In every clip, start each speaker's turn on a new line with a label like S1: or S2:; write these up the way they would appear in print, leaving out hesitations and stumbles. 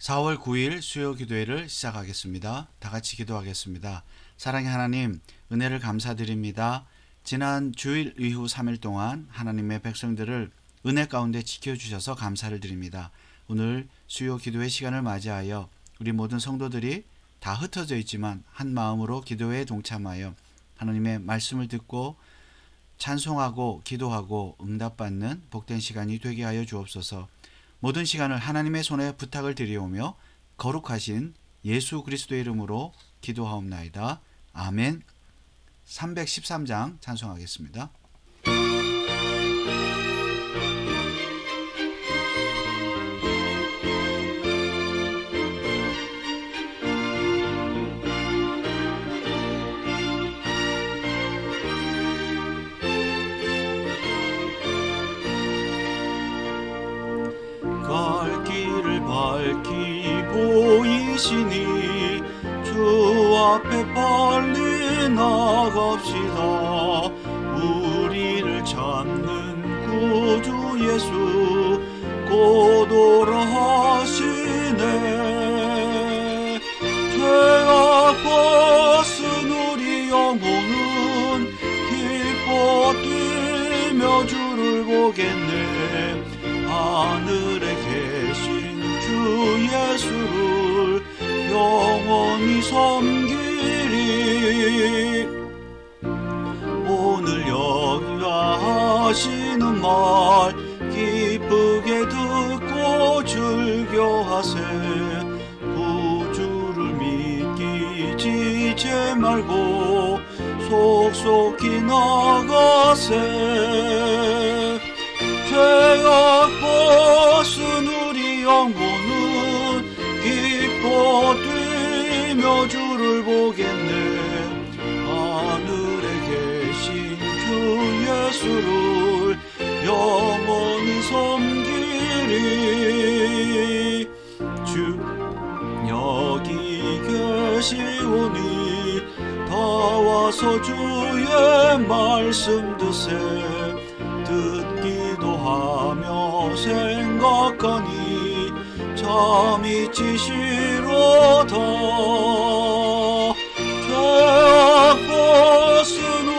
S1: 4월 9일 수요 기도회를 시작하겠습니다. 다 같이 기도하겠습니다. 사랑의 하나님, 은혜를 감사드립니다. 지난 주일 이후 3일 동안 하나님의 백성들을 은혜 가운데 지켜주셔서 감사를 드립니다. 오늘 수요 기도회 시간을 맞이하여 우리 모든 성도들이 다 흩어져 있지만 한 마음으로 기도회에 동참하여 하나님의 말씀을 듣고 찬송하고 기도하고 응답받는 복된 시간이 되게 하여 주옵소서. 모든 시간을 하나님의 손에 부탁을 드리오며 거룩하신 예수 그리스도의 이름으로 기도하옵나이다. 아멘. 313장 찬송하겠습니다. 갈 길을 밝히 보이시니 주 앞에 빨리 나갑시다. 우리를 찾는 구주 예수 곧 오라 하시네. 죄악 벗은 우리 영혼은 기뻐 뛰며 주를 보겠네. 하늘에 계신 주 예수를 영원히 섬기리. 오늘 여기 하시는 말 기쁘게 듣고 즐겨하세. 구주를 믿기 지체 말고 속속히 나가세. 죄악 벗은 우리 영혼은 기뻐 뛰며 주를 보겠네. 하늘에 계신 주 예수를 영원히 섬기리. 주 여기 계시오니 다 와서 주의 말씀 드세. 듣기도 하며 생각하니 잠이 치시로다. 죄악 벗은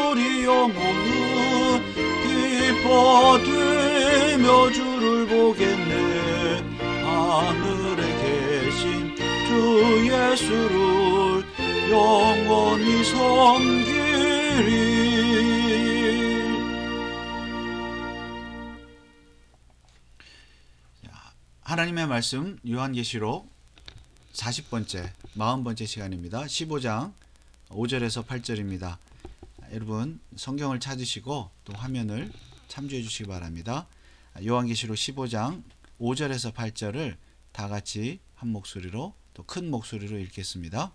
S1: 우리 영혼은 기뻐 뛰며 주를 보겠네. 하늘에 계신 주 예수를 영원히 섬기리. 하나님의 말씀 요한계시록 40번째 40번째 시간입니다. 15장 5절에서 8절입니다. 여러분 성경을 찾으시고 또 화면을 참조해 주시기 바랍니다. 요한계시록 15장 5절에서 8절을 다 같이 한 목소리로 또 큰 목소리로 읽겠습니다.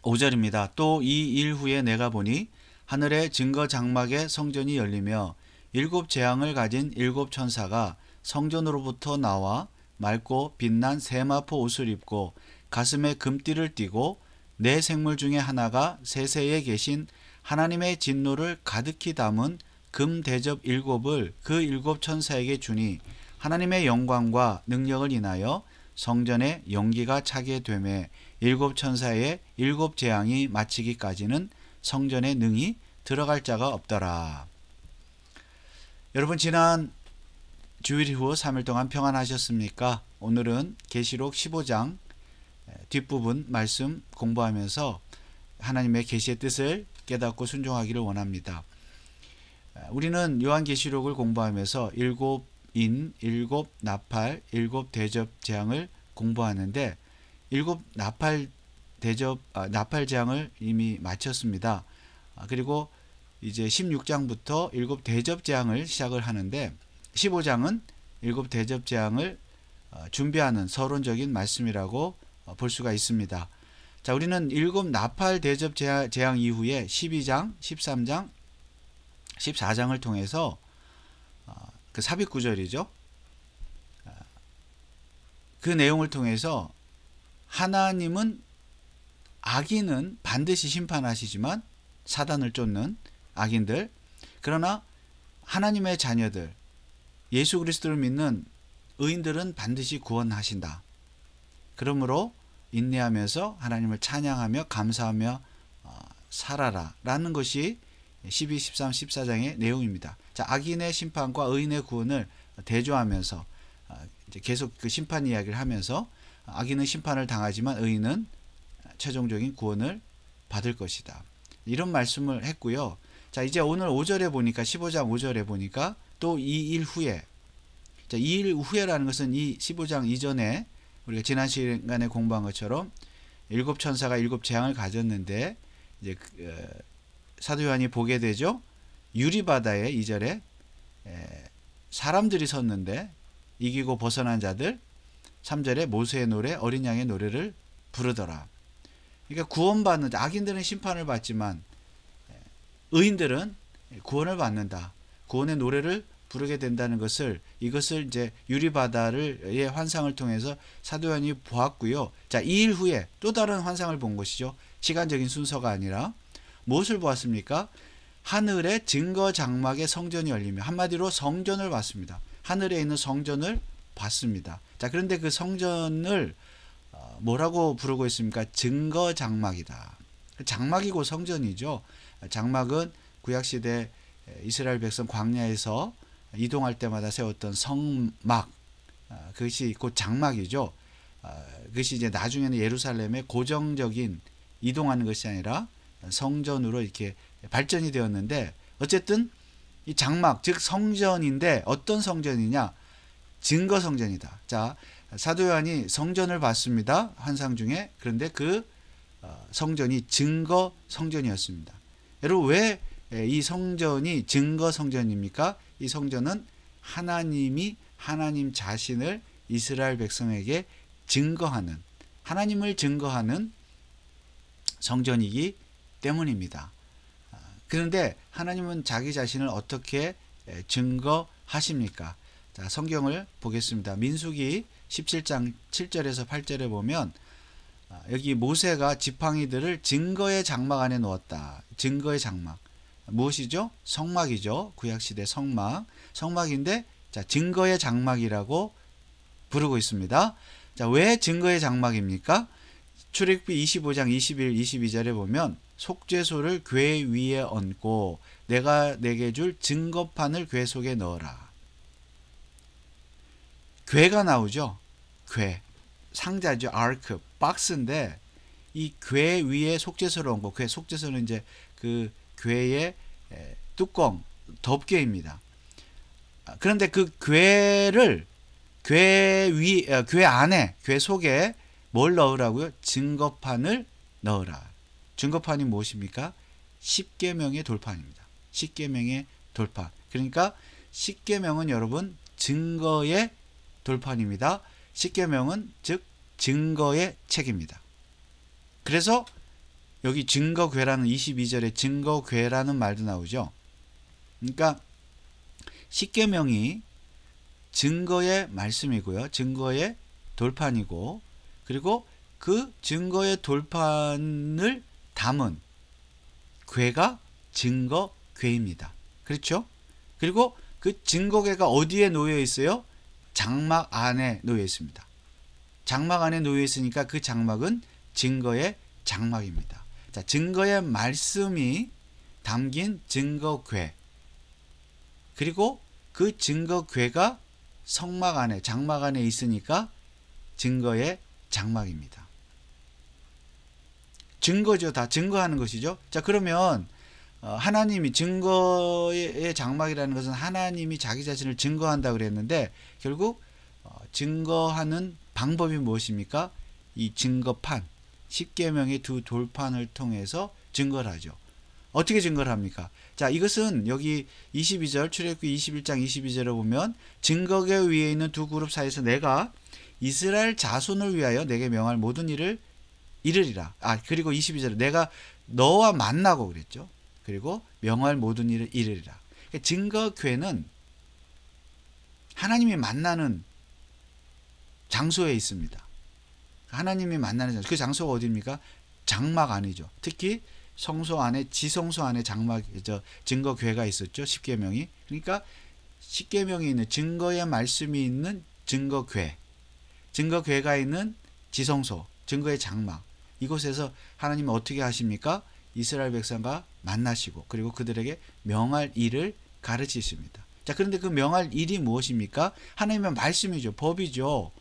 S1: 5절입니다. 또 이 일 후에 내가 보니 하늘의 증거 장막의 성전이 열리며 일곱 재앙을 가진 일곱 천사가 성전으로부터 나와 맑고 빛난 세마포 옷을 입고 가슴에 금띠를 띠고 네 생물 중에 하나가 세세에 계신 하나님의 진노를 가득히 담은 금 대접 일곱을 그 일곱 천사에게 주니 하나님의 영광과 능력을 인하여 성전에 연기가 차게 되매 일곱 천사의 일곱 재앙이 마치기까지는 성전에 능히 들어갈 자가 없더라. 여러분 지난 주일 이후 3일 동안 평안하셨습니까? 오늘은 계시록 15장 뒷부분 말씀 공부하면서 하나님의 계시의 뜻을 깨닫고 순종하기를 원합니다. 우리는 요한계시록을 공부하면서 일곱 인, 일곱 나팔, 일곱 대접 재앙을 공부하는데 일곱 나팔 재앙을 이미 마쳤습니다. 그리고 이제 16장부터 일곱 대접 재앙을 시작을 하는데 15장은 일곱 대접 재앙을 준비하는 서론적인 말씀이라고 볼 수가 있습니다. 자, 우리는 일곱 나팔 대접 재앙 이후에 12장, 13장, 14장을 통해서 그 삽입 구절이죠. 그 내용을 통해서 하나님은 악인은 반드시 심판하시지만 사단을 쫓는 악인들, 그러나 하나님의 자녀들, 예수 그리스도를 믿는 의인들은 반드시 구원하신다. 그러므로 인내하면서 하나님을 찬양하며 감사하며 살아라 라는 것이 12, 13, 14장의 내용입니다. 자, 악인의 심판과 의인의 구원을 대조하면서 이제 계속 그 심판 이야기를 하면서 악인은 심판을 당하지만 의인은 최종적인 구원을 받을 것이다. 이런 말씀을 했고요. 자, 이제 오늘 5절에 보니까 15장 5절에 보니까 또 2일 후에, 자, 2일 후에라는 것은 이 15장 이전에 우리가 지난 시간에 공부한 것처럼 일곱 천사가 일곱 재앙을 가졌는데 이제 사도 요한이 보게 되죠. 유리바다에 2절에 사람들이 섰는데 이기고 벗어난 자들, 3절에 모세의 노래, 어린 양의 노래를 부르더라. 그러니까 구원받는 악인들은 심판을 받지만 의인들은 구원을 받는다. 구원의 노래를 부르게 된다는 것을, 이것을 이제 유리바다의 환상을 통해서 사도 요한이 보았고요. 자, 2일 후에 또 다른 환상을 본 것이죠. 시간적인 순서가 아니라 무엇을 보았습니까? 하늘에 증거 장막의 성전이 열리며, 한마디로 성전을 봤습니다. 하늘에 있는 성전을 봤습니다. 자, 그런데 그 성전을 뭐라고 부르고 있습니까? 증거 장막이다. 장막이고 성전이죠. 장막은 구약시대 이스라엘 백성 광야에서 이동할 때마다 세웠던 성막, 그것이 곧 장막이죠. 그것이 이제 나중에는 예루살렘의 고정적인 이동하는 것이 아니라 성전으로 이렇게 발전이 되었는데, 어쨌든 이 장막, 즉 성전인데 어떤 성전이냐? 증거 성전이다. 자, 사도 요한이 성전을 봤습니다. 환상 중에. 그런데 그 성전이 증거 성전이었습니다. 여러분, 왜 이 성전이 증거 성전입니까? 이 성전은 하나님이 하나님 자신을 이스라엘 백성에게 증거하는, 하나님을 증거하는 성전이기 때문입니다. 그런데 하나님은 자기 자신을 어떻게 증거하십니까? 자, 성경을 보겠습니다. 민수기 17장 7절에서 8절에 보면 여기 모세가 지팡이들을 증거의 장막 안에 넣었다. 증거의 장막. 무엇이죠? 성막이죠. 구약시대 성막. 성막인데, 자, 증거의 장막이라고 부르고 있습니다. 자, 왜 증거의 장막입니까? 출애굽기 25장 21, 22절에 보면 속죄소를 궤 위에 얹고 내가 내게 줄 증거판을 궤 속에 넣어라. 궤가 나오죠. 궤. 상자죠. 아크. 박스인데 이 궤 위에 속죄소를 얹고, 궤, 속죄소는 이제 그 궤의 뚜껑, 덮개입니다. 그런데 그 궤를 궤 안에, 궤 속에 뭘 넣으라고요? 증거판을 넣으라. 증거판이 무엇입니까? 십계명의 돌판입니다. 십계명의 돌판. 그러니까 십계명은 여러분 증거의 돌판입니다. 십계명은 즉 증거의 책입니다. 그래서 여기 증거궤라는 22절에 증거궤라는 말도 나오죠. 그러니까 십계명이 증거의 말씀이고요. 증거의 돌판이고, 그리고 그 증거의 돌판을 담은 궤가 증거궤입니다. 그렇죠? 그리고 그 증거궤가 어디에 놓여 있어요? 장막 안에 놓여 있습니다. 장막 안에 놓여 있으니까 그 장막은 증거의 장막입니다. 자, 증거의 말씀이 담긴 증거궤, 그리고 그 증거궤가 성막 안에, 장막 안에 있으니까 증거의 장막입니다. 증거죠. 다 증거하는 것이죠. 자, 그러면 하나님이, 증거의 장막이라는 것은 하나님이 자기 자신을 증거한다 그랬는데, 결국 증거하는 방법이 무엇입니까? 이 증거판, 십계명의 두 돌판을 통해서 증거를 하죠. 어떻게 증거를 합니까? 자, 이것은 여기 22절, 출애굽기 21장 22절에 보면 증거궤 위에 있는 두 그룹 사이에서 내가 이스라엘 자손을 위하여 내게 명할 모든 일을 이르리라. 그리고 22절에 내가 너와 만나고 그랬죠. 그리고 명할 모든 일을 이르리라. 증거궤는 하나님이 만나는 장소에 있습니다. 하나님이 만나는 장소. 그 장소가 어디입니까? 장막 안이죠. 특히 성소 안에, 지성소 안에 증거궤가 있었죠. 십계명이. 그러니까 십계명이 있는, 증거의 말씀이 있는 증거궤, 증거궤가 있는 지성소, 증거의 장막, 이곳에서 하나님은 어떻게 하십니까? 이스라엘 백성과 만나시고 그리고 그들에게 명할 일을 가르치십니다. 자, 그런데 그 명할 일이 무엇입니까? 하나님의 말씀이죠. 법이죠.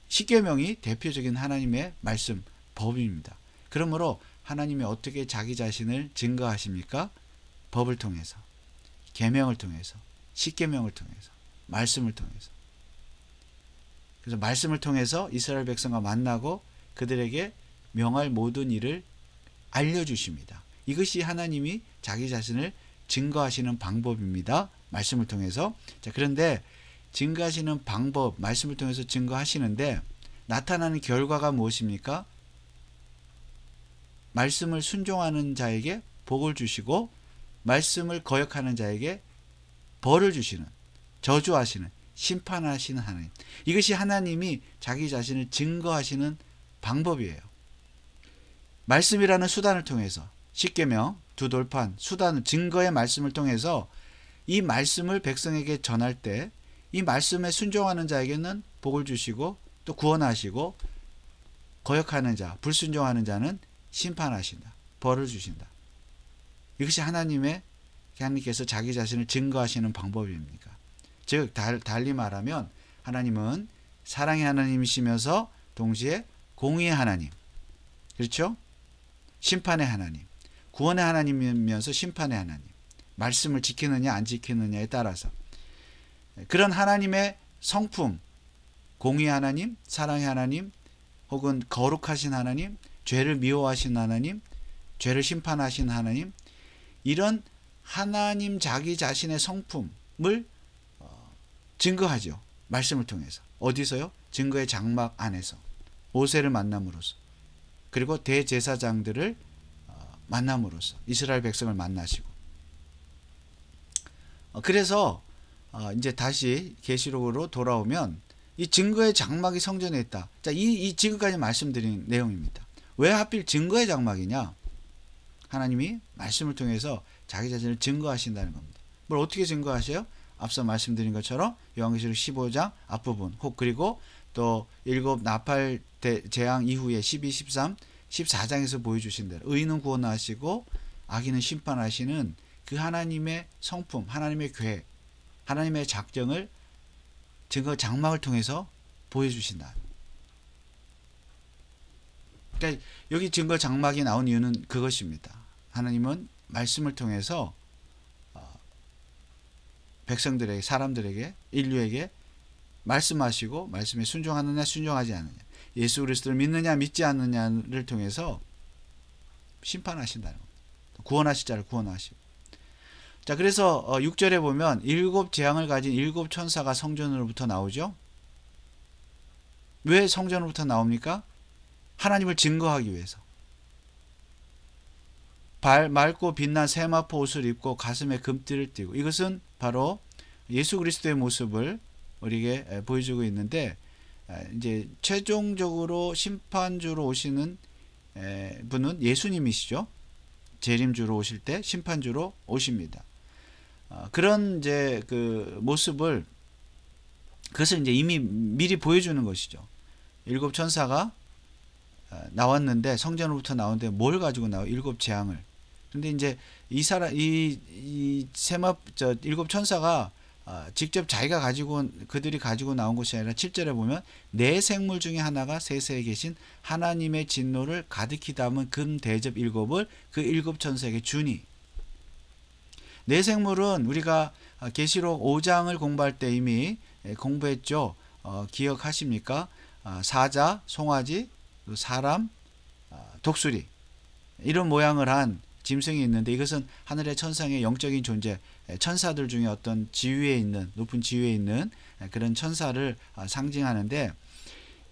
S1: 십계명이 대표적인 하나님의 말씀, 법입니다. 그러므로 하나님이 어떻게 자기 자신을 증거하십니까? 법을 통해서, 계명을 통해서, 십계명을 통해서, 말씀을 통해서. 그래서 말씀을 통해서 이스라엘 백성과 만나고 그들에게 명할 모든 일을 알려주십니다. 이것이 하나님이 자기 자신을 증거하시는 방법입니다. 말씀을 통해서. 자, 그런데 증거하시는 방법, 말씀을 통해서 증거하시는데 나타나는 결과가 무엇입니까? 말씀을 순종하는 자에게 복을 주시고 말씀을 거역하는 자에게 벌을 주시는, 저주하시는, 심판하시는 하나님. 이것이 하나님이 자기 자신을 증거하시는 방법이에요. 말씀이라는 수단을 통해서, 십계명, 두 돌판, 수단, 증거의 말씀을 통해서 이 말씀을 백성에게 전할 때 이 말씀에 순종하는 자에게는 복을 주시고 또 구원하시고 거역하는 자, 불순종하는 자는 심판하신다. 벌을 주신다. 이것이 하나님께서 자기 자신을 증거하시는 방법입니다. 즉 달리 말하면 하나님은 사랑의 하나님이시면서 동시에 공의의 하나님, 그렇죠? 심판의 하나님, 구원의 하나님이면서 심판의 하나님, 말씀을 지키느냐 안 지키느냐에 따라서 그런 하나님의 성품, 공의의 하나님, 사랑의 하나님, 혹은 거룩하신 하나님, 죄를 미워하신 하나님, 죄를 심판하신 하나님, 이런 하나님 자기 자신의 성품을 증거하죠. 말씀을 통해서. 어디서요? 증거의 장막 안에서. 모세를 만남으로써. 그리고 대제사장들을 만남으로써. 이스라엘 백성을 만나시고. 그래서 이제 다시 계시록으로 돌아오면 이 증거의 장막이 성전에 있다. 자, 이 지금까지 말씀드린 내용입니다. 왜 하필 증거의 장막이냐? 하나님이 말씀을 통해서 자기 자신을 증거하신다는 겁니다. 뭘 어떻게 증거하셔요? 앞서 말씀드린 것처럼 요한계시록 15장 앞부분, 혹 그리고 또 일곱 나팔 재앙 이후에 12, 13, 14장에서 보여주신 대로 의인은 구원하시고 악인은 심판하시는 그 하나님의 성품, 하나님의 계획, 하나님의 작정을 증거 장막을 통해서 보여주신다. 그러니까 여기 증거 장막이 나온 이유는 그것입니다. 하나님은 말씀을 통해서 백성들에게, 사람들에게, 인류에게 말씀하시고 말씀에 순종하느냐 순종하지 않느냐, 예수 그리스도를 믿느냐 믿지 않느냐를 통해서 심판하신다는 겁니다. 구원하실 자를 구원하시고. 자, 그래서 6절에 보면 일곱 재앙을 가진 일곱 천사가 성전으로부터 나오죠. 왜 성전으로부터 나옵니까? 하나님을 증거하기 위해서. 맑고 빛난 세마포 옷을 입고 가슴에 금띠를 띠고, 이것은 바로 예수 그리스도의 모습을 우리에게 보여주고 있는데, 이제 최종적으로 심판주로 오시는 분은 예수님이시죠. 재림주로 오실 때 심판주로 오십니다. 그런 이제 그 모습을, 그것을 이제 이미 미리 보여주는 것이죠. 일곱 천사가 나왔는데, 성전으로부터 나오는데 뭘 가지고 나와? 일곱 재앙을. 근데 이제 일곱 천사가 직접 그들이 가지고 나온 것이 아니라 7절에 보면 네 생물 중에 하나가 세세에 계신 하나님의 진노를 가득히 담은 금 대접 일곱을 그 일곱 천사에게 주니. 네 생물은 우리가 계시록 5장을 공부할 때 이미 공부했죠. 기억하십니까? 사자, 송아지, 사람, 독수리, 이런 모양을 한 짐승이 있는데, 이것은 하늘의 천상의 영적인 존재, 천사들 중에 어떤 지위에 있는, 높은 지위에 있는 그런 천사를 상징하는데,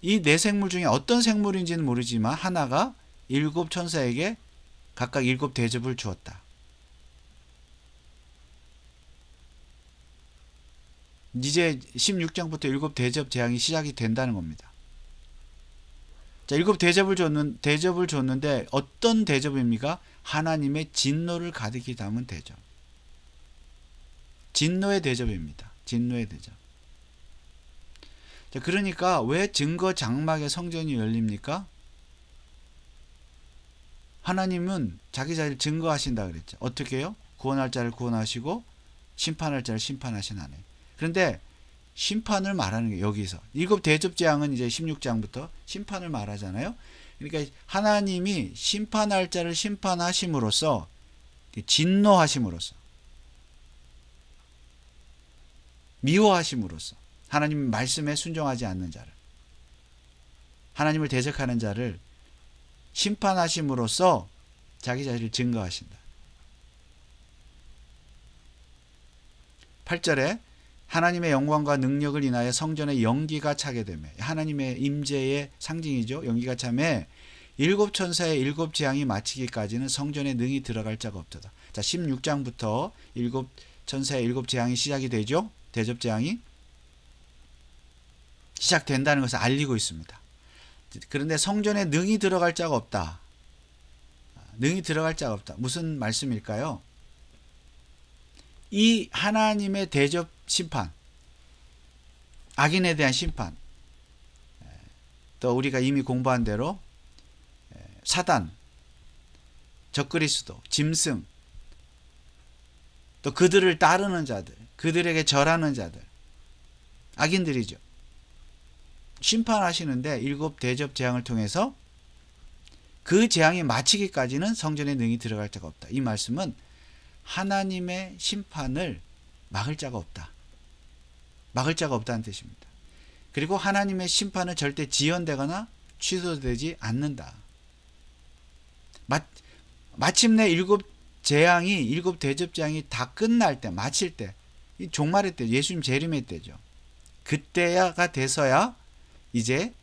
S1: 이 네 생물 중에 어떤 생물인지는 모르지만 하나가 일곱 천사에게 각각 일곱 대접을 주었다. 이제 16장부터 일곱 대접 재앙이 시작이 된다는 겁니다. 자, 일곱 대접을 줬는데 어떤 대접입니까? 하나님의 진노를 가득히 담은 대접. 진노의 대접입니다. 진노의 대접. 자, 그러니까 왜 증거 장막의 성전이 열립니까? 하나님은 자기 자리를 증거하신다 그랬죠. 어떻게 해요? 구원할 자를 구원하시고 심판할 자를 심판하신 하나님. 그런데 심판을 말하는 게 여기서 일곱 대접 재앙은 이제 16장부터 심판을 말하잖아요. 그러니까 하나님이 심판할 자를 심판하심으로써 진노하심으로써 미워하심으로써 하나님 말씀에 순종하지 않는 자를 하나님을 대적하는 자를 심판하심으로써 자기 자리를 증거하신다. 8절에 하나님의 영광과 능력을 인하여 성전에 연기가 차게 되며 하나님의 임재의 상징이죠. 연기가 차매 일곱 천사의 일곱 재앙이 마치기까지는 성전에 능히 들어갈 자가 없도다. 자, 16장부터 일곱 천사의 일곱 재앙이 시작이 되죠. 대접 재앙이 시작된다는 것을 알리고 있습니다. 그런데 성전에 능히 들어갈 자가 없다. 능히 들어갈 자가 없다. 무슨 말씀일까요? 이 하나님의 대접 심판, 악인에 대한 심판, 또 우리가 이미 공부한 대로 사단, 적그리스도, 짐승, 또 그들을 따르는 자들, 그들에게 절하는 자들, 악인들이죠. 심판하시는데 일곱 대접 재앙을 통해서 그 재앙이 마치기까지는 성전에 능히 들어갈 자가 없다. 이 말씀은 하나님의 심판을 막을 자가 없다. 막을 자가 없다는 뜻입니다. 그리고 하나님의 심판은 절대 지연되거나 취소되지 않는다. 마침내 일곱 재앙이 일곱 대접 재앙이 다 끝날 때 마칠 때 이 종말의 때 예수님 재림의 때죠. 그때가 돼서야 이제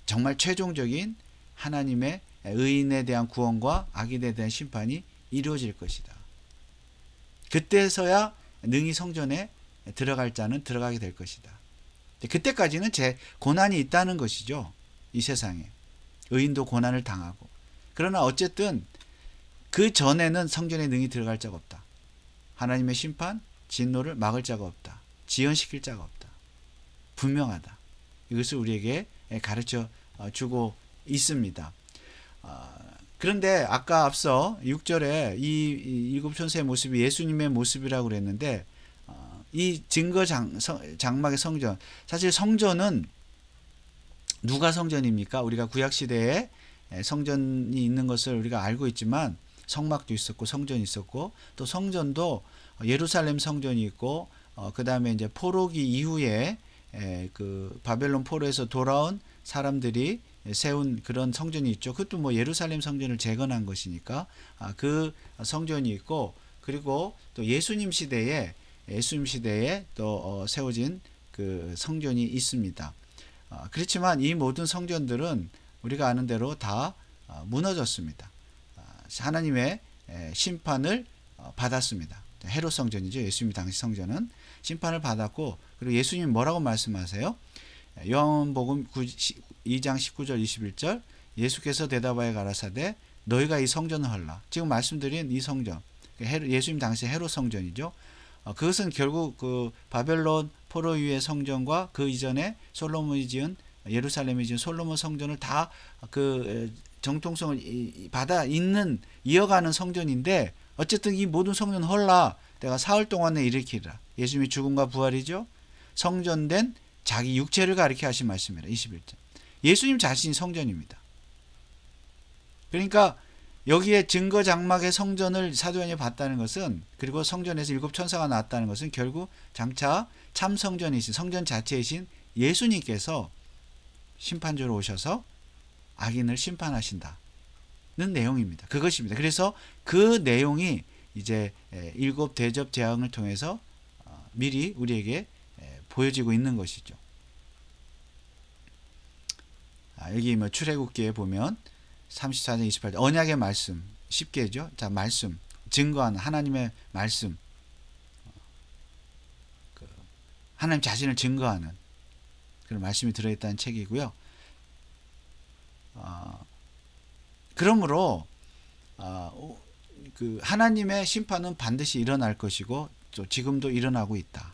S1: 정말 최종적인 하나님의 의인에 대한 구원과 악인에 대한 심판이 이루어질 것이다. 그때서야 능히 성전에 들어갈 자는 들어가게 될 것이다. 그때까지는 제 고난이 있다는 것이죠. 이 세상에 의인도 고난을 당하고. 그러나 어쨌든 그 전에는 성전에 능히 들어갈 자가 없다. 하나님의 심판, 진노를 막을 자가 없다. 지연시킬 자가 없다. 분명하다. 이것을 우리에게 가르쳐 주고 있습니다. 그런데 아까 앞서 6절에 이 일곱 천사의 모습이 예수님의 모습이라고 그랬는데 이 증거 장막의 성전, 사실 성전은 누가 성전입니까? 우리가 구약시대에 성전이 있는 것을 우리가 알고 있지만 성막도 있었고 성전이 있었고 또 성전도 예루살렘 성전이 있고 그 다음에 이제 포로기 이후에 그 바벨론 포로에서 돌아온 사람들이 세운 그런 성전이 있죠. 그것도 뭐 예루살렘 성전을 재건한 것이니까 그 성전이 있고, 그리고 또 예수님 시대에 또 세워진 그 성전이 있습니다. 그렇지만 이 모든 성전들은 우리가 아는 대로 다 무너졌습니다. 하나님의 심판을 받았습니다. 헤롯 성전이죠. 예수님 당시 성전은 심판을 받았고, 그리고 예수님이 뭐라고 말씀하세요? 요한복음 2장 19절 21절 예수께서 대답하여 가라사대 너희가 이 성전을 헐라. 지금 말씀드린 이 성전, 예수님 당시 헤롯 성전이죠. 그것은 결국 그 바벨론 포로 이후의 성전과 그 이전에 솔로몬이 지은 예루살렘이 지은 솔로몬 성전을 다 그 정통성을 받아 있는 이어가는 성전인데, 어쨌든 이 모든 성전 헐라. 내가 사흘 동안에 일으키리라. 예수님의 죽음과 부활이죠. 성전된 자기 육체를 가리켜 하신 말씀이라. 21절. 예수님 자신이 성전입니다. 그러니까 여기에 증거 장막의 성전을 사도 요한이 봤다는 것은, 그리고 성전에서 일곱 천사가 나왔다는 것은 결국 장차 참 성전이신 성전 자체이신 예수님께서 심판주로 오셔서 악인을 심판하신다는 내용입니다. 그것입니다. 그래서 그 내용이 이제 일곱 대접 재앙을 통해서 미리 우리에게 보여지고 있는 것이죠. 여기 뭐 출애굽기에 보면 34장 28절 언약의 말씀 10개죠. 자, 말씀 증거하는 하나님의 말씀, 하나님 자신을 증거하는 그런 말씀이 들어있다는 책이고요. 그러므로 그 하나님의 심판은 반드시 일어날 것이고 또 지금도 일어나고 있다.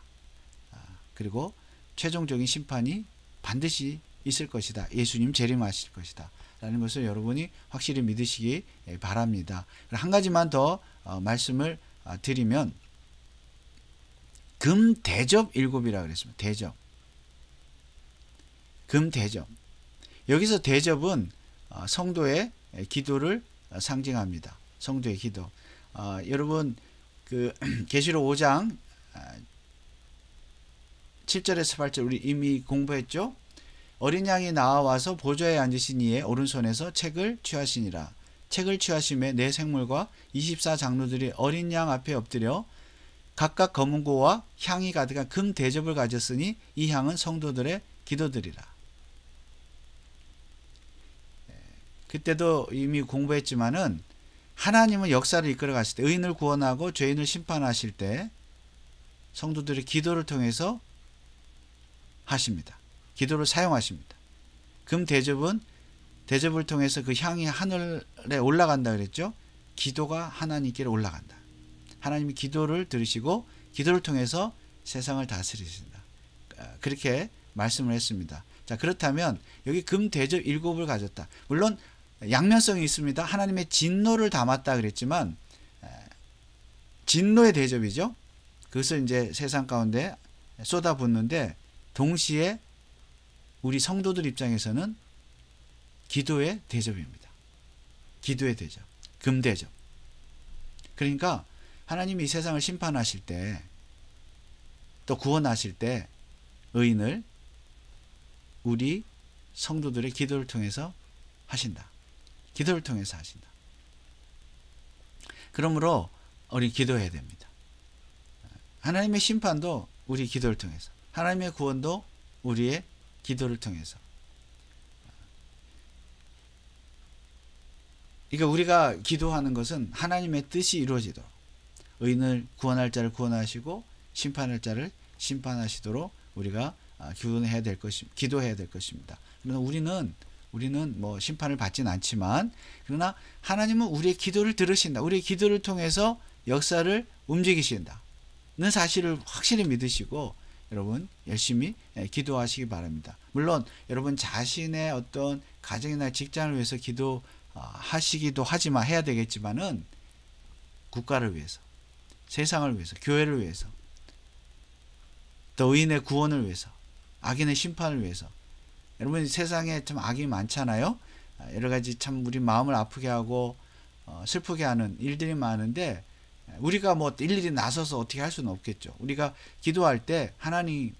S1: 그리고 최종적인 심판이 반드시 있을 것이다. 예수님 재림하실 것이다. 라는 것을 여러분이 확실히 믿으시기 바랍니다. 한 가지만 더 말씀을 드리면 금대접 일곱이라고 그랬습니다. 대접. 금대접. 여기서 대접은 성도의 기도를 상징합니다. 성도의 기도. 여러분 그 계시록 5장 7절에서 8절 우리 이미 공부했죠? 어린 양이 나와서 보좌에 앉으신 이의 오른손에서 책을 취하시니라. 책을 취하심에 네 생물과 24장로들이 어린 양 앞에 엎드려 각각 검은고와 향이 가득한 금 대접을 가졌으니 이 향은 성도들의 기도들이라. 그때도 이미 공부했지만은 하나님은 역사를 이끌어 가실 때 의인을 구원하고 죄인을 심판하실 때 성도들의 기도를 통해서 하십니다. 기도를 사용하십니다. 금 대접은 대접을 통해서 그 향이 하늘에 올라간다 그랬죠. 기도가 하나님께로 올라간다. 하나님이 기도를 들으시고 기도를 통해서 세상을 다스리신다. 그렇게 말씀을 했습니다. 자, 그렇다면 여기 금 대접 7을 가졌다. 물론 양면성이 있습니다. 하나님의 진노를 담았다 그랬지만 진노의 대접이죠. 그것을 이제 세상 가운데 쏟아붓는데 동시에 우리 성도들 입장에서는 기도의 대접입니다. 기도의 대접, 금대접. 그러니까 하나님이 이 세상을 심판하실 때 또 구원하실 때 의인을 우리 성도들의 기도를 통해서 하신다. 기도를 통해서 하신다. 그러므로 우리 기도해야 됩니다. 하나님의 심판도 우리 기도를 통해서, 하나님의 구원도 우리의 기도를 통해서. 그러니까 우리가 기도하는 것은 하나님의 뜻이 이루어지도록, 의인을 구원할 자를 구원하시고 심판할 자를 심판하시도록 우리가 기도해야 될 것입니다. 그러나 우리는 뭐 심판을 받지는 않지만, 그러나 하나님은 우리의 기도를 들으신다. 우리의 기도를 통해서 역사를 움직이신다는 사실을 확실히 믿으시고 여러분 열심히 기도하시기 바랍니다. 물론 여러분 자신의 어떤 가정이나 직장을 위해서 기도하시기도 하지만 해야 되겠지만은 국가를 위해서, 세상을 위해서, 교회를 위해서, 또 의인의 구원을 위해서, 악인의 심판을 위해서. 여러분 세상에 참 악이 많잖아요. 여러 가지 참 우리 마음을 아프게 하고 슬프게 하는 일들이 많은데 우리가 뭐 일일이 나서서 어떻게 할 수는 없겠죠. 우리가 기도할 때 하나님께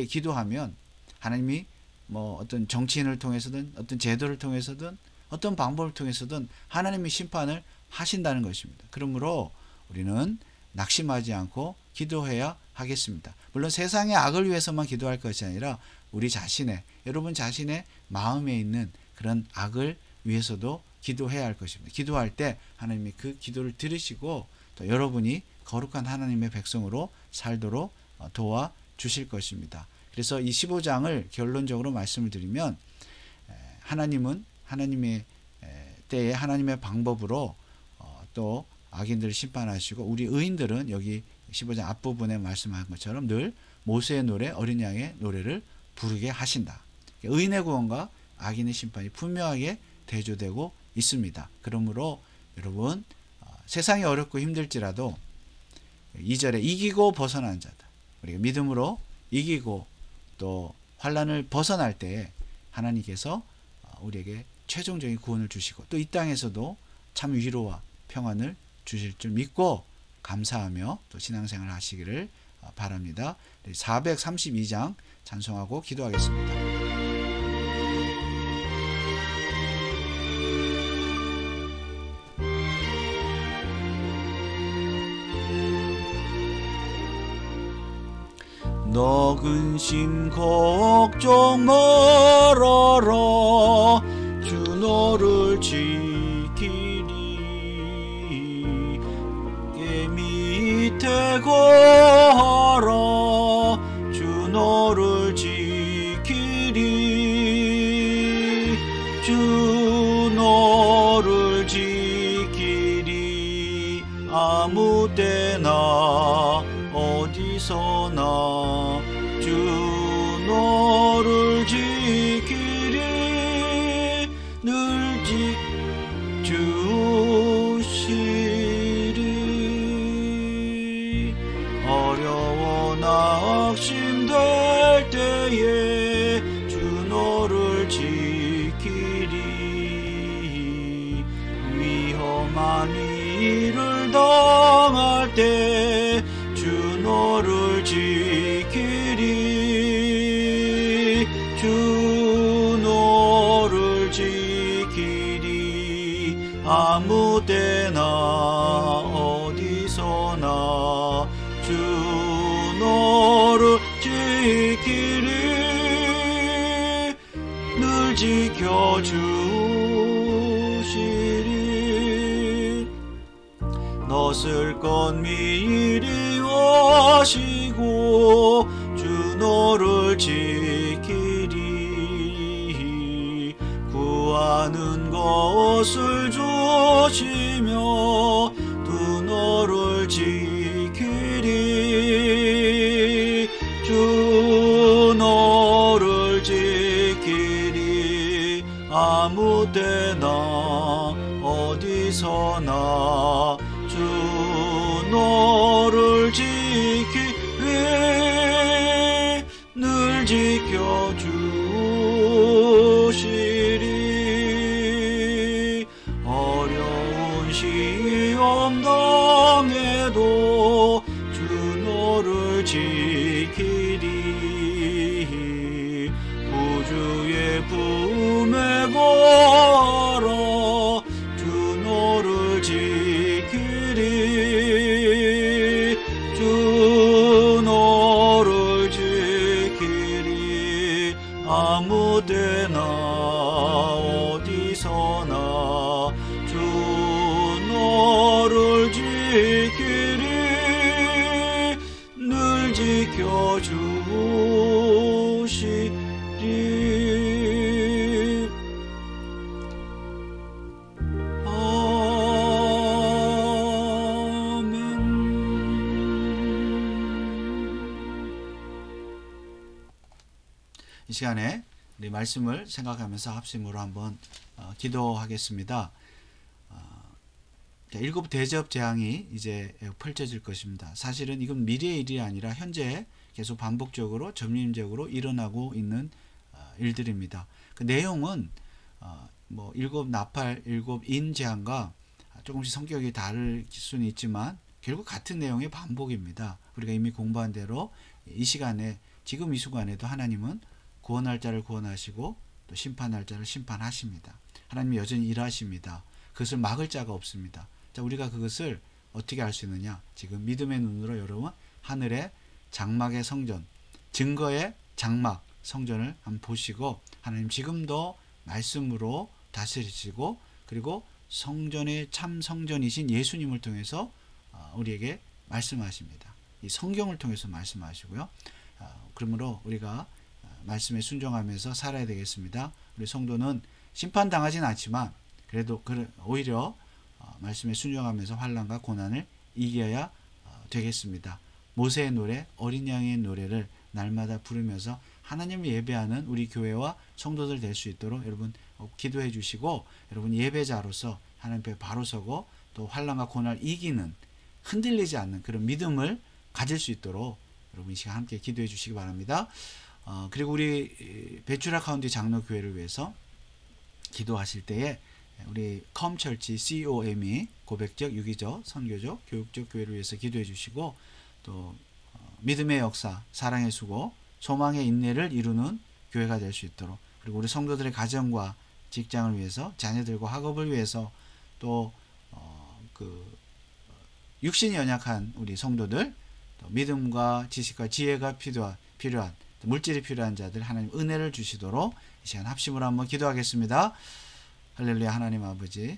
S1: 기도하면 하나님이 뭐 어떤 정치인을 통해서든 어떤 제도를 통해서든 어떤 방법을 통해서든 하나님이 심판을 하신다는 것입니다. 그러므로 우리는 낙심하지 않고 기도해야 하겠습니다. 물론 세상의 악을 위해서만 기도할 것이 아니라 우리 자신의, 여러분 자신의 마음에 있는 그런 악을 위해서도 기도해야 할 것입니다. 기도할 때 하나님이 그 기도를 들으시고 또 여러분이 거룩한 하나님의 백성으로 살도록 도와주실 것입니다. 그래서 이 15장을 결론적으로 말씀을 드리면 하나님은 하나님의 때에 하나님의 방법으로 또 악인들을 심판하시고 우리 의인들은 여기 15장 앞부분에 말씀한 것처럼 늘 모세의 노래, 어린 양의 노래를 부르게 하신다. 의인의 구원과 악인의 심판이 분명하게 대조되고 있습니다. 그러므로 여러분 세상이 어렵고 힘들지라도 2절에 이기고 벗어난 자다. 우리가 믿음으로 이기고 또 환난을 벗어날 때 하나님께서 우리에게 최종적인 구원을 주시고 또 이 땅에서도 참 위로와 평안을 주실 줄 믿고 감사하며 또 신앙생활 하시기를 바랍니다. 432장 찬송하고 기도하겠습니다. 너 근심 걱정 말아라 주 너를 지키리 깨 밑에 거하라 주 너를 지키리 주 너를 지키리 아무 때나 어디서나 주 적심될 때에 주 너를 지키리. 위험한 일을 당할 때 주 너를 지키리. 주 너를 지키리. 아무 때나 어디서나 주 너를 지키리. 늘 지켜주시리. 너쓸 것 미리 아시고 주 너를 지키리. 구하는 것을 주시며 두 너를 지키리. 주 너를 지키리. 아무 때나 어디서나 주 너를 지키리. 늘 지켜주시리. 어려운 시험 당해도 주 너를 지키리. 구주의 품에 걸어 주 너를 지키리. 주 너를 지키리. 아무 데나 어디서나 주 너를 지키리. 늘 지켜주시리. 이 시간에 우리 말씀을 생각하면서 합심으로 한번 기도하겠습니다. 일곱 대접 재앙이 이제 펼쳐질 것입니다. 사실은 이건 미래의 일이 아니라 현재 계속 반복적으로 점진적으로 일어나고 있는 일들입니다. 그 내용은 뭐 일곱 나팔, 일곱 인 재앙과 조금씩 성격이 다를 수는 있지만 결국 같은 내용의 반복입니다. 우리가 이미 공부한 대로 이 시간에 지금 이 순간에도 하나님은 구원할 자를 구원하시고 또 심판할 자를 심판하십니다. 하나님이 여전히 일하십니다. 그것을 막을 자가 없습니다. 자, 우리가 그것을 어떻게 알 수 있느냐? 지금 믿음의 눈으로 여러분 하늘의 장막의 성전, 증거의 장막 성전을 한번 보시고 하나님 지금도 말씀으로 다스리시고 그리고 성전의 참 성전이신 예수님을 통해서 우리에게 말씀하십니다. 이 성경을 통해서 말씀하시고요. 그러므로 우리가 말씀에 순종하면서 살아야 되겠습니다. 우리 성도는 심판당하진 않지만 그래도 오히려 말씀에 순종하면서 환난과 고난을 이겨야 되겠습니다. 모세의 노래, 어린 양의 노래를 날마다 부르면서 하나님을 예배하는 우리 교회와 성도들 될 수 있도록 여러분 기도해 주시고 여러분 예배자로서 하나님 앞에 바로 서고 또 환난과 고난을 이기는 흔들리지 않는 그런 믿음을 가질 수 있도록 여러분 이 시간 함께 기도해 주시기 바랍니다. 그리고 우리 배추라 카운티 장로교회를 위해서 기도하실 때에 우리 컴철치 COM이 고백적, 유기적, 선교적, 교육적 교회를 위해서 기도해 주시고 또 믿음의 역사, 사랑의 수고, 소망의 인내를 이루는 교회가 될 수 있도록 그리고 우리 성도들의 가정과 직장을 위해서 자녀들과 학업을 위해서 또 육신이 연약한 우리 성도들 또 믿음과 지식과 지혜가 필요한 물질이 필요한 자들 하나님 은혜를 주시도록 이 시간 합심으로 한번 기도하겠습니다. 할렐루야. 하나님 아버지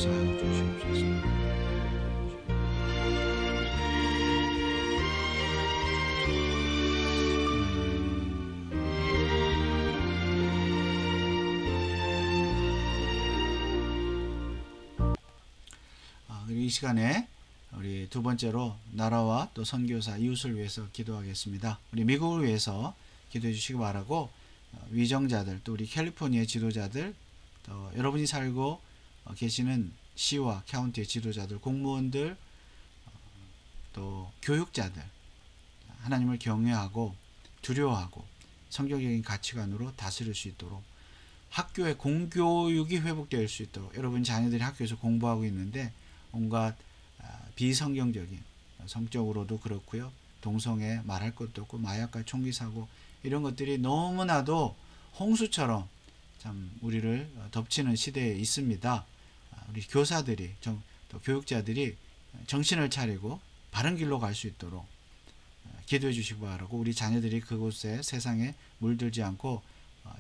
S1: 역사하여 주시옵소서. 그리고 이 시간에 우리 두 번째로 나라와 또 선교사 이웃을 위해서 기도하겠습니다. 우리 미국을 위해서 기도해 주시기 바라고, 위정자들, 또 우리 캘리포니아 지도자들, 또 여러분이 살고 계시는 시와 카운티의 지도자들, 공무원들, 또 교육자들, 하나님을 경외하고 두려워하고 성경적인 가치관으로 다스릴 수 있도록, 학교의 공교육이 회복될 수 있도록, 여러분 자녀들이 학교에서 공부하고 있는데 온갖 비성경적인, 성적으로도 그렇고요, 동성애 말할 것도 없고 마약과 총기 사고 이런 것들이 너무나도 홍수처럼 참 우리를 덮치는 시대에 있습니다. 우리 교사들이, 또 교육자들이 정신을 차리고 바른 길로 갈 수 있도록 기도해 주시기 바라고, 우리 자녀들이 그곳에 세상에 물들지 않고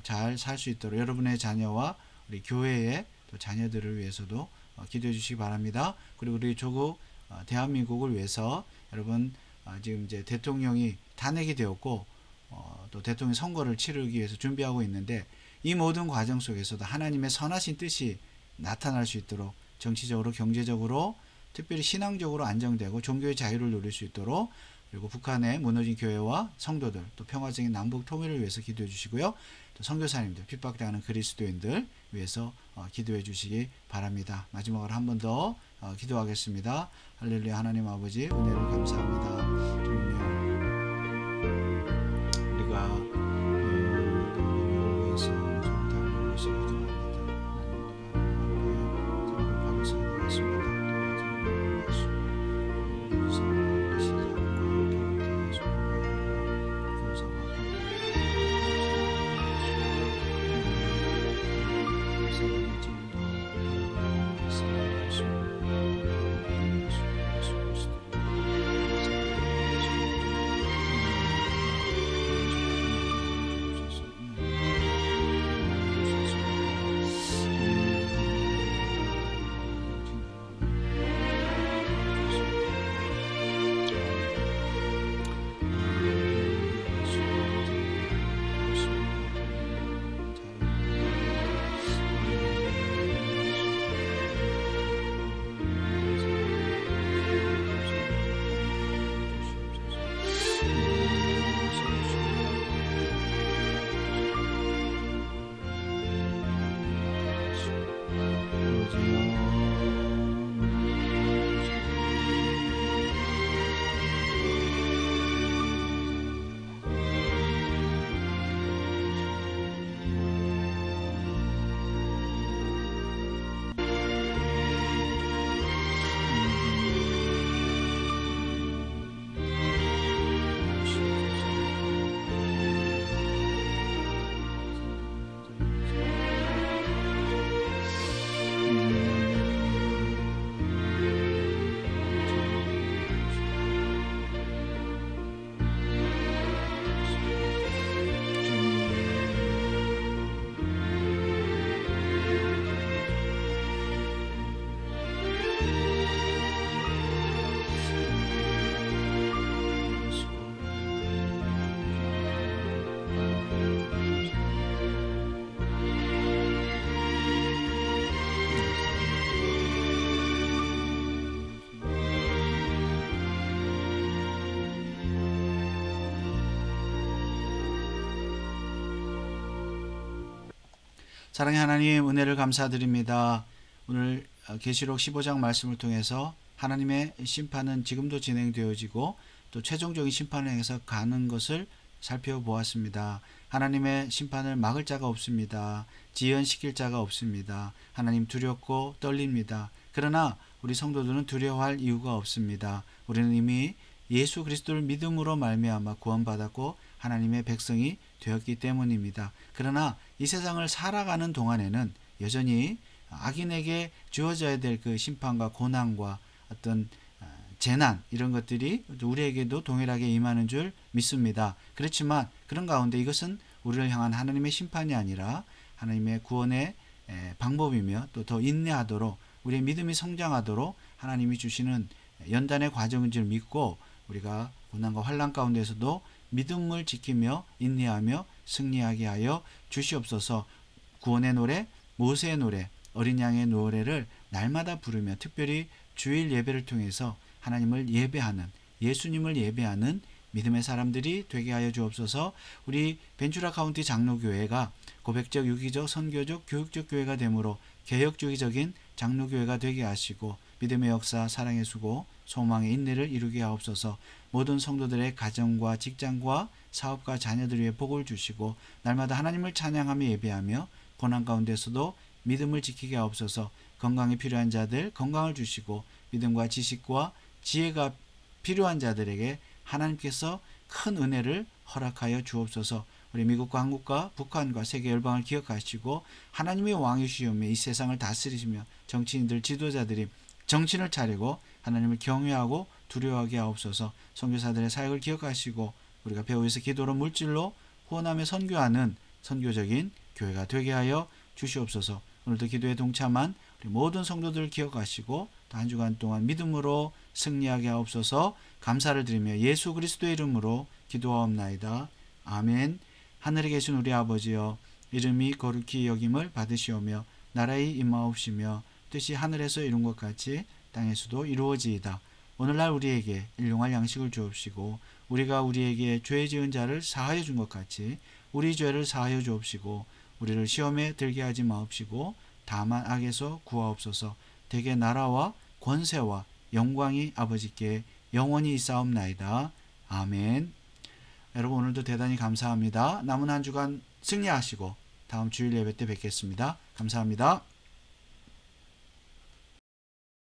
S1: 잘 살 수 있도록 여러분의 자녀와 우리 교회의 또 자녀들을 위해서도 기도해 주시기 바랍니다. 그리고 우리 조국 대한민국을 위해서, 여러분 지금 이제 대통령이 탄핵이 되었고 또 대통령 선거를 치르기 위해서 준비하고 있는데, 이 모든 과정 속에서도 하나님의 선하신 뜻이 나타날 수 있도록 정치적으로, 경제적으로, 특별히 신앙적으로 안정되고 종교의 자유를 누릴 수 있도록, 그리고 북한의 무너진 교회와 성도들, 또 평화적인 남북 통일을 위해서 기도해 주시고요, 또 선교사님들, 핍박당하는 그리스도인들 위해서 기도해 주시기 바랍니다. 마지막으로 한 번 더 기도하겠습니다. 할렐루야. 하나님 아버지, 은혜를 감사합니다. 주님요, 우리가 위해서 좀 달려고 기도합니다. 하나님, 우리가 감사하겠습니다. 사랑의 하나님, 은혜를 감사드립니다. 오늘 계시록 15장 말씀을 통해서 하나님의 심판은 지금도 진행되어지고 또 최종적인 심판을 향해서 가는 것을 살펴보았습니다. 하나님의 심판을 막을 자가 없습니다. 지연시킬 자가 없습니다. 하나님 두렵고 떨립니다. 그러나 우리 성도들은 두려워할 이유가 없습니다. 우리는 이미 예수 그리스도를 믿음으로 말미암아 구원받았고 하나님의 백성이 되었기 때문입니다. 그러나 이 세상을 살아가는 동안에는 여전히 악인에게 주어져야 될 그 심판과 고난과 어떤 재난, 이런 것들이 우리에게도 동일하게 임하는 줄 믿습니다. 그렇지만 그런 가운데 이것은 우리를 향한 하나님의 심판이 아니라 하나님의 구원의 방법이며 또 더 인내하도록 우리의 믿음이 성장하도록 하나님이 주시는 연단의 과정인 줄 믿고 우리가 고난과 환난 가운데서도 믿음을 지키며 인내하며 승리하게 하여 주시옵소서. 구원의 노래, 모세의 노래, 어린 양의 노래를 날마다 부르며 특별히 주일 예배를 통해서 하나님을 예배하는, 예수님을 예배하는 믿음의 사람들이 되게 하여 주옵소서. 우리 벤츄라 카운티 장로교회가 고백적, 유기적, 선교적, 교육적 교회가 되므로 개혁주의적인 장로교회가 되게 하시고 믿음의 역사, 사랑의 수고, 소망의 인내를 이루게 하옵소서. 모든 성도들의 가정과 직장과 사업과 자녀들 위해 복을 주시고 날마다 하나님을 찬양하며 예배하며 고난 가운데서도 믿음을 지키게 하옵소서. 건강이 필요한 자들 건강을 주시고 믿음과 지식과 지혜가 필요한 자들에게 하나님께서 큰 은혜를 허락하여 주옵소서. 우리 미국과 한국과 북한과 세계 열방을 기억하시고 하나님의 왕이시오며 이 세상을 다스리시며 정치인들 지도자들이 정신을 차리고 하나님을 경외하고 두려워하게 하옵소서. 선교사들의 사역을 기억하시고 우리가 배후에서 기도로 물질로 후원하며 선교하는 선교적인 교회가 되게 하여 주시옵소서. 오늘도 기도에 동참한 우리 모든 성도들을 기억하시고 또 한 주간 동안 믿음으로 승리하게 하옵소서. 감사를 드리며 예수 그리스도의 이름으로 기도하옵나이다. 아멘. 하늘에 계신 우리 아버지여, 이름이 거룩히 여김을 받으시오며 나라의 임하옵시며 뜻이 하늘에서 이룬 것 같이 땅에서도 이루어지이다. 오늘날 우리에게 일용할 양식을 주옵시고 우리가 우리에게 죄 지은 자를 사하여 준 것 같이 우리 죄를 사하여 주옵시고 우리를 시험에 들게 하지 마옵시고 다만 악에서 구하옵소서. 대개 나라와 권세와 영광이 아버지께 영원히 있사옵나이다. 아멘. 여러분 오늘도 대단히 감사합니다. 남은 한 주간 승리하시고 다음 주일 예배 때 뵙겠습니다. 감사합니다.